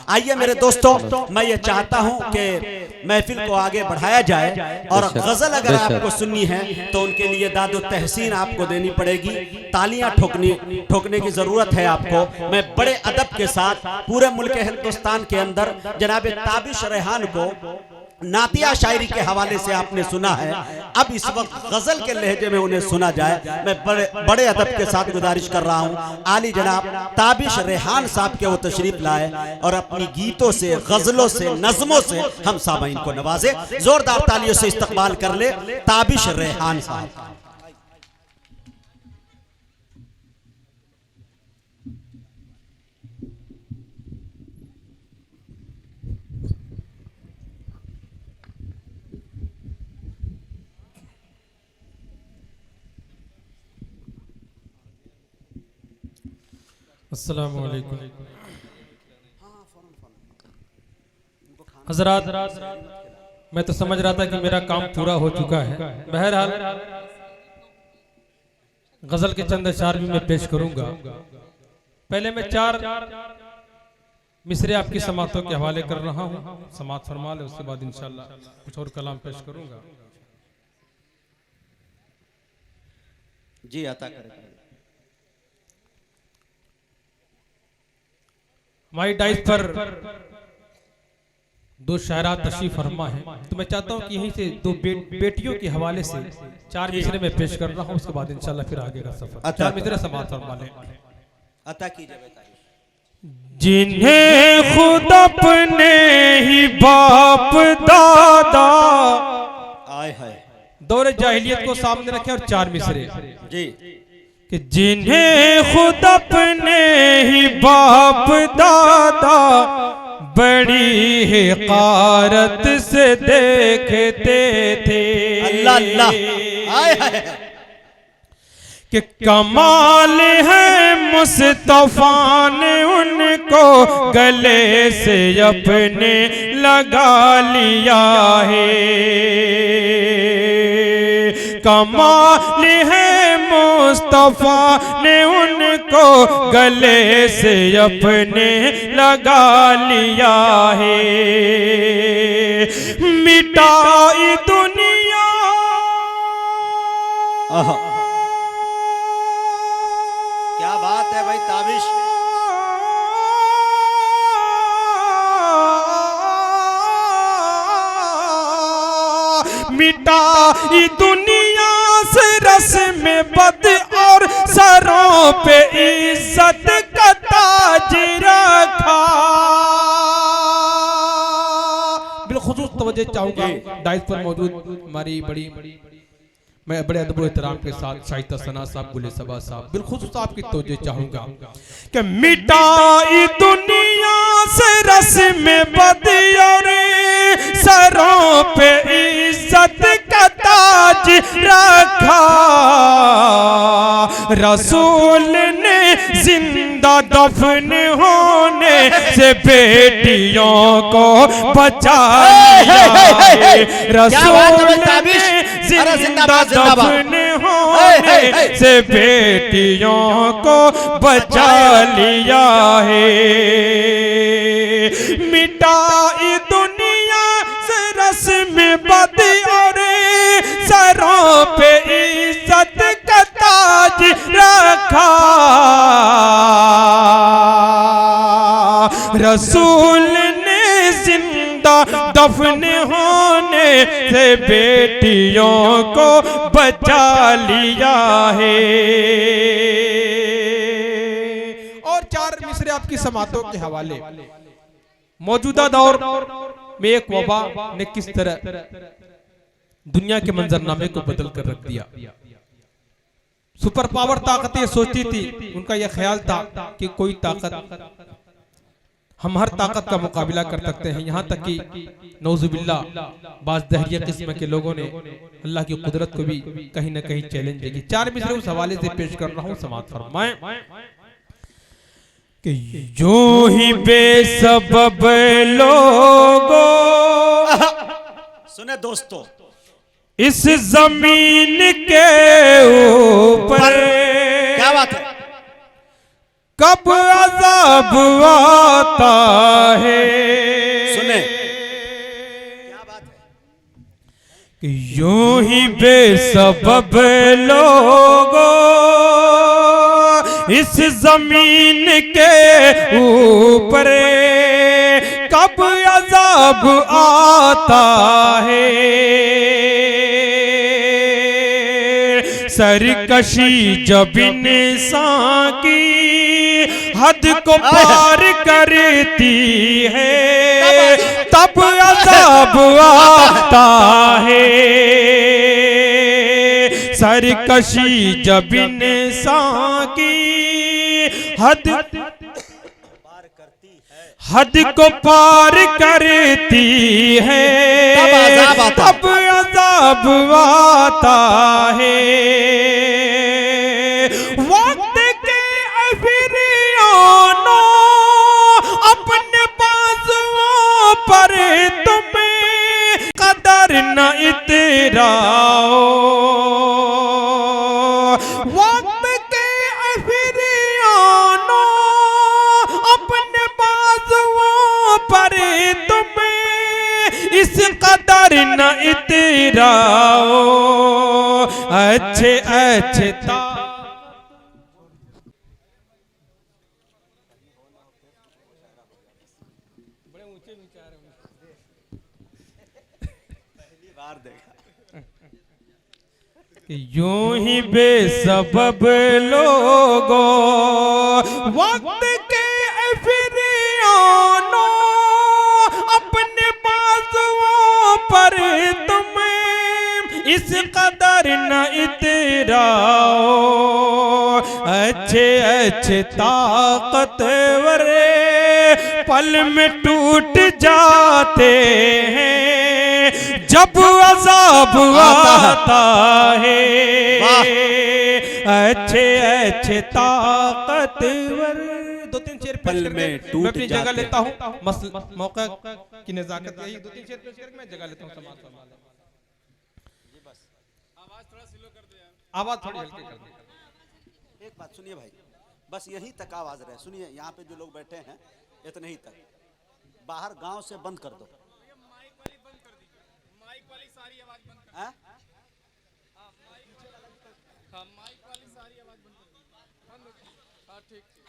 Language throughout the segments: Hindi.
आइए मेरे दोस्तों, मैं ये चाहता हूँ कि महफिल को आगे बढ़ाया जाए और गजल अगर आपको सुननी है तो उनके लिए दादो तहसीन आपको देनी पड़ेगी, तालियां ठोकने की जरूरत है आपको। मैं बड़े अदब के साथ पूरे मुल्क हिंदुस्तान के अंदर जनाब ताबिश रेहान को नातिया शायरी के हवाले से आपने सुना है, अब इस वक्त गजल के लहजे में उन्हें सुना जाए। मैं बड़े अदब के साथ गुजारिश कर रहा हूँ आली जनाब ताबिश रेहान साहब के वो तशरीफ लाए और अपनी गीतों से, गजलों से, नज़मों से हम सामईन को नवाजे। जोरदार तालियों से इस्तकबाल कर ले ताबिश रेहान साहब। अस्सलामु अलैकुम हज़रात, मैं तो समझ रहा था कि मेरा काम पूरा हो चुका है। बहरहाल गजल के चंद अशआर भी मैं पेश करूंगा। पहले मैं 4 मिसरे आपकी समातों के हवाले कर रहा हूं, समात फरमा ले, उसके बाद इंशाअल्लाह कुछ और कलाम पेश करूंगा। जी अता करें। हमारी डाइस पर 2 शायरा तशरीफ फरमा है, तो मैं चाहता हूं कि यहीं से 2 बेटियों के हवाले से 4 मिसरे में पेश कर रहा हूं, उसके बाद इंशाल्लाह फिर आगे का सफर। 4 मिसरे समात फरमा ले। अता कीजिए। जिन्हें खुद अपने ही बाप दादा, आए है दौरे जाहिलियत को सामने रखे और 4 मिसरे जी, कि जिन्हें खुद अपने ही बाप दादा बड़ी हिकारत से देखते थे। अल्लाह अल्लाह, आए है कि कमाल है मुस्तफा ने उनको गले से अपने लगा लिया है। कमाल है मुस्तफा ने उनको गले से अपने लगा लिया है। मिटाई दुनिया क्या बात है भाई ताबिश, मिटाई दुनिया से रस में बद और सरों पे इज्जत का ताज रखा। बिलखुसूस तवज्जो चाहूंगा डाइस पर मौजूद हमारी मैं बड़े अदब और एहतराम के साथ शाहिदा सना साहब, गुले सबा साहब, बिलखुसूस आपकी तवज्जो चाहूंगा कि मिटाई दुनिया से रस में बद और सरों पे इज्जत का ताज रखा। रसूल ने जिंदा दफन होने से बेटियों को बचा लिया। रसूल ने जिंदा दफन होने से बेटियों को बचा लिया है। मिटाई दुनिया से रस में बद और सरों पे इज्जत का ताज रखा। रसूल ने जिंदा दफन होने से बेटियों को बचा लिया है। और 4 मिसरे आपकी समातों के हवाले। मौजूदा दौर में एक वबा ने किस तरह दुनिया के मंजरनामे को बदल कर रख दिया। सुपर पावर ताकतें सोचती थी, उनका यह ख्याल था कि कोई ताकत, हम हर ताकत का मुकाबला कर सकते हैं। यहाँ तक कि नौजुबिल्ला बाज दहरिया किस्म के लोगों ने अल्लाह की कुदरत को भी कहीं ना कहीं चैलेंज की। 4 मिसरे उस हवाले से पेश कर रहा हूँ, समात फरमाएं कि यूं ही बेसबब लोगों, सुने दोस्तों, इस जमीन के ऊपर क्या बात है, कब अज़ाब आता है। सुने कि यूं ही बेसबब लोगों इस जमीन के ऊपर कब अज़ाब आता है। सरकशी जब इंसान की हद को पार करती है तब अज़ाब आता है। सरकशी जब इंसान की हद को पार करती है तब अज़ाब आता है। वक्त के अफिरियानों अपने बाजुओं पर तुम्हें कदर न इतराओ। वक्त के अफिरियानों अपने बाजुओं पर तुम्हें इस कदर न इतराओ। अच्छे अच्छे यूं ही बेसबब लोगों वक्त के अफिरियानों अपने बाजुओं पर तुम्हें इस कदर न इतराओ। अच्छे अच्छे ताकतवर पल में टूट जाते हैं जब अज़ाब आता है। अच्छे अच्छे ताकतवर दो तीन शेर पल में टूट मैं अपनी जगह जाते लेता हूँ। मौका की नज़ाकत यही दो तीन शेर पेश करके मैं जगह लेता हूँ। समाज आवाज थोड़ी हल्की कर दे। एक बात सुनिए भाई, बस यहीं तक आवाज रहे। सुनिए, यहाँ पे जो लोग बैठे हैं इतने ही तक, बाहर गांव से बंद कर दो। हाँ?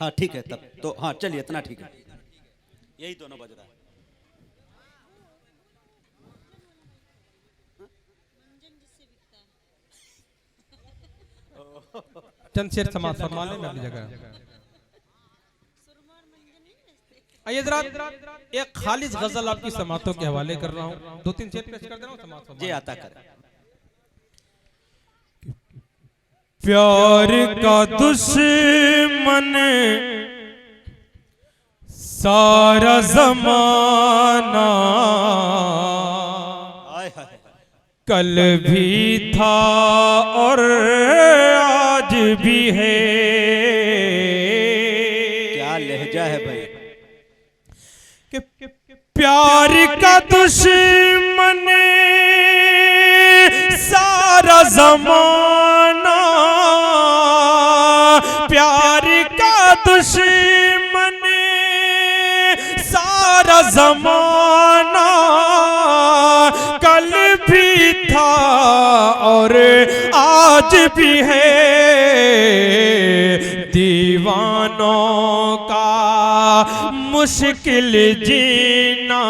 हाँ ठीक है, तब तो हाँ चलिए, इतना ठीक है, यही दोनों बज रहा है। चंद शेर समाज फरमा ले मैं अपनी जगह। आइए जरा एक खालिस गजल आपकी समातों के हवाले कर रहा हूँ। दो तीन शेर पेश कर दे रहा हूँ समाज जी आता कर। प्यार का दुश्मन सारा जमाना कल भी था और आज भी है। क्या लहजा है भाई। प्यार का दुश्मन सारा जमाना प्यार का दुश्मन सारा जमाना कल भी था और आज भी है। दीवानों का मुश्किल जीना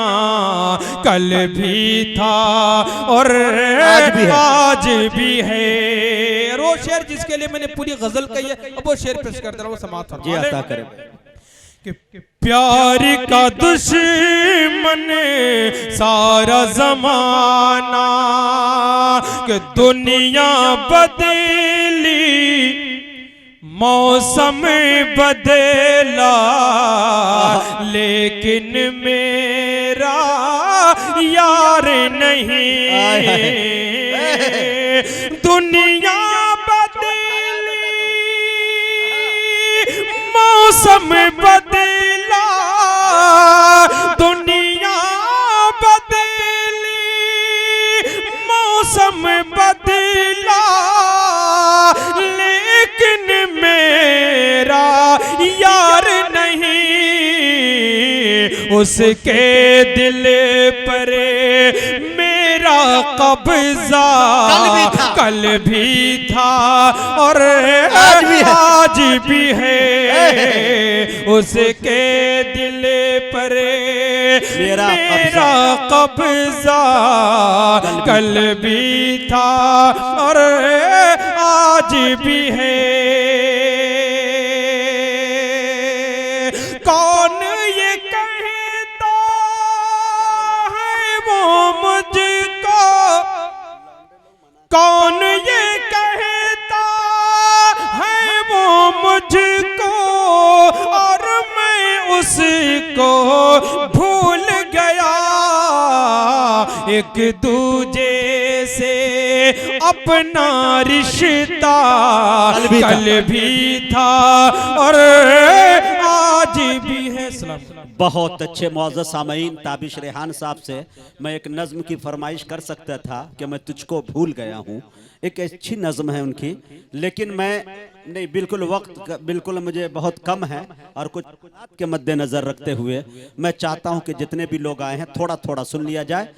कल भी था और आज भी है। वो शेर जिसके लिए मैंने पूरी गजल कही है, अब वो शेर पेश कर दे रहा हूँ समाज जी आता करे। प्यार का दुश्मन सारा जमाना कि दुनिया बदली मौसम बदला लेकिन मेरा यार नहीं। दुनिया बदली मौसम बदला दुनिया बदली मौसम बदला लेकिन मेरा यार उसके दिल पर मेरा कब्जा कल भी था और आज भी है। उसके दिल पर मेरा कब्जा कल भी था और आज भी है। कौन ये कहता है वो मुझको, कौन ये कहता है वो मुझको, और मैं उसको भूल गया। एक दूजे से अपना रिश्ता कल भी था और आज भी है। सलाम। बहुत अच्छे मुअज़्ज़ज़ सामईन, ताबिश रेहान साहब से मैं एक नज़्म की फरमाइश कर सकता था कि मैं तुझको भूल गया हूँ। एक अच्छी नज़्म है उनकी, लेकिन मैं नहीं, बिल्कुल वक्त बिल्कुल मुझे बहुत कम है और कुछ के मद्देनज़र रखते हुए मैं चाहता हूँ कि जितने भी लोग आए हैं थोड़ा थोड़ा सुन लिया जाए।